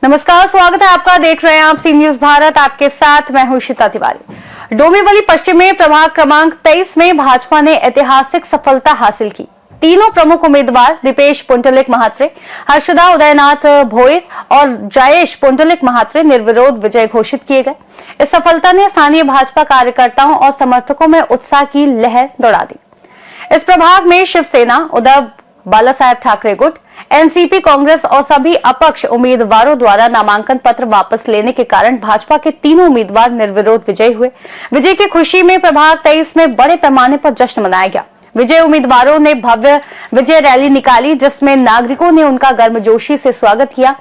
नमस्कार, स्वागत है आपका। देख रहे हैं आप सी न्यूज भारत। आपके साथ मैं हूं श्वेता तिवारी। डोंबिवली पश्चिम में प्रभाग क्रमांक 23 में भाजपा ने ऐतिहासिक सफलता हासिल की। तीनों प्रमुख उम्मीदवार दीपेश पुंडलिक महात्रे, हर्षदा उदयनाथ भोईर और जयेश पुंडलिक महात्रे निर्विरोध विजय घोषित किए गए। इस सफलता ने स्थानीय भाजपा कार्यकर्ताओं और समर्थकों में उत्साह की लहर दौड़ा दी। इस प्रभाग में शिवसेना, उद्धव बाला साहेब ठाकरे गुट, एनसीपी, कांग्रेस और सभी अपक्ष उम्मीदवारों द्वारा नामांकन पत्र वापस लेने के कारण भाजपा के तीनों उम्मीदवार निर्विरोध विजयी हुए। विजय की खुशी में प्रभाग 23 में बड़े पैमाने पर जश्न मनाया गया। विजय उम्मीदवारों ने भव्य विजय रैली निकाली, जिसमें नागरिकों ने उनका गर्मजोशी से स्वागत किया।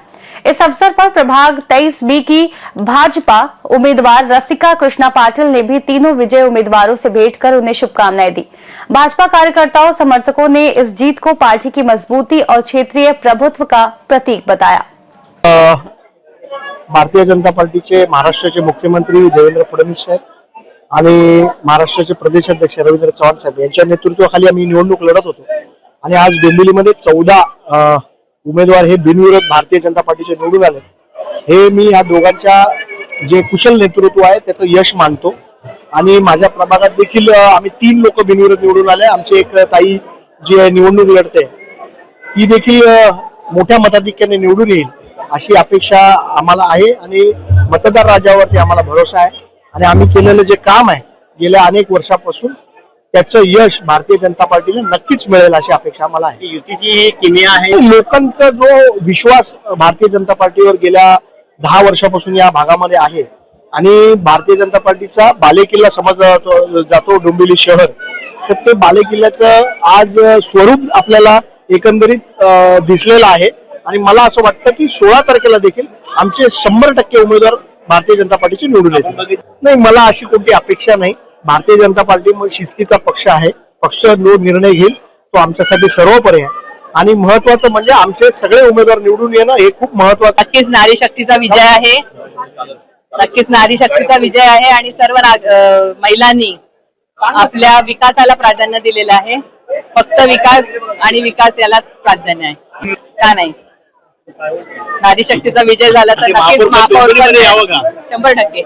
इस अवसर पर प्रभाग 23 बी की भाजपा उम्मीदवार रसिका कृष्णा पाटिल ने भी तीनों विजय उम्मीदवारों से भेंट कर उन्हें शुभकामनाएं दी। भाजपा कार्यकर्ताओं समर्थकों ने इस जीत को पार्टी की मजबूती और क्षेत्रीय प्रभुत्व का प्रतीक बताया। भारतीय जनता पार्टीचे महाराष्ट्राचे मुख्यमंत्री देवेंद्र फडणवीस साहेब आणि महाराष्ट्राचे प्रदेशाध्यक्ष रवींद्र चव्हाण साहेब यांच्या नेतृत्वाखाली आम्ही निवडणूक लढत होतो आणि आज डोंबिवलीमध्ये 14 उमेदवार हे बिनविरोध भारतीय जनता पार्टीचे निवडून आले। हे मी या दोघांच्या जे कुशल नेतृत्व आहे त्याचं यश मानतो आणि माझ्या प्रभागात देखील आम्ही 3 लोक बिनविरोध निवडून आले। आमची एक ताई जी निवडणूक लढते ती देखील मोठ्या मताधिक्याने निवडून येईल अशी अपेक्षा आम्हाला आहे आणि मतदार राजावरती आम्हाला भरोसा आहे आणि आम्ही केलेलं जे काम आहे गेल्या अनेक वर्षापासून त्याचं यश भारतीय जनता पार्टीला नक्कीच मिळेल अशी अपेक्षा आम्हाला आहे। युतीची ही किमया आहे। लोकांचा जो विश्वास भारतीय जनता पार्टीवर गेल्या 10 वर्षापासून या भागामध्ये आहे आणि भारतीय जनता पार्टीचा बालेकिल्ला समजला जातो डोंबिवली शहर, तर ते बालेकिल्ल्याचं आज स्वरूप आपल्याला एकंदरीत दिसलेलं आहे आणि मला असं वाटतं की 16 तारखेला देखील आमचे 100% उमेदवार भारतीय जनता पार्टीचे निवडून येतील। नाही, मला अशी कोणती अपेक्षा नाही। भारतीय जनता पार्टी शिस्तीचा पक्ष आहे। पक्ष जो निर्णय घेईल तो आमच्यासाठी सर्वोपरी आहे आणि महत्वाचं म्हणजे आमचे सगळे उमेदवार निवडून येणं हे खूप महत्वाचं। नक्कीच नारी शक्तीचा विजय आहे। नक्कीच नारी शक्तीचा विजय आहे आणि सर्व महिलांनी आपल्या विकासाला प्राधान्य दिलेलं आहे। फक्त विकास आणि विकास यालाच प्राधान्य आहे का नाही। नारी शक्तीचा विजय झाला तर नक्कीच महापौर 100%।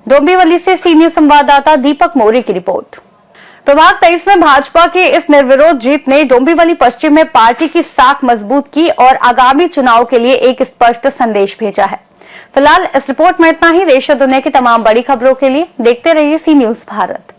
डोंबिवली से सी न्यूज संवाददाता दीपक मौर्य की रिपोर्ट। प्रभाग 23 में भाजपा की इस निर्विरोध जीत ने डोंबिवली पश्चिम में पार्टी की साख मजबूत की और आगामी चुनाव के लिए एक स्पष्ट संदेश भेजा है। फिलहाल इस रिपोर्ट में इतना ही। देश और दुनिया की तमाम बड़ी खबरों के लिए देखते रहिए सी न्यूज भारत।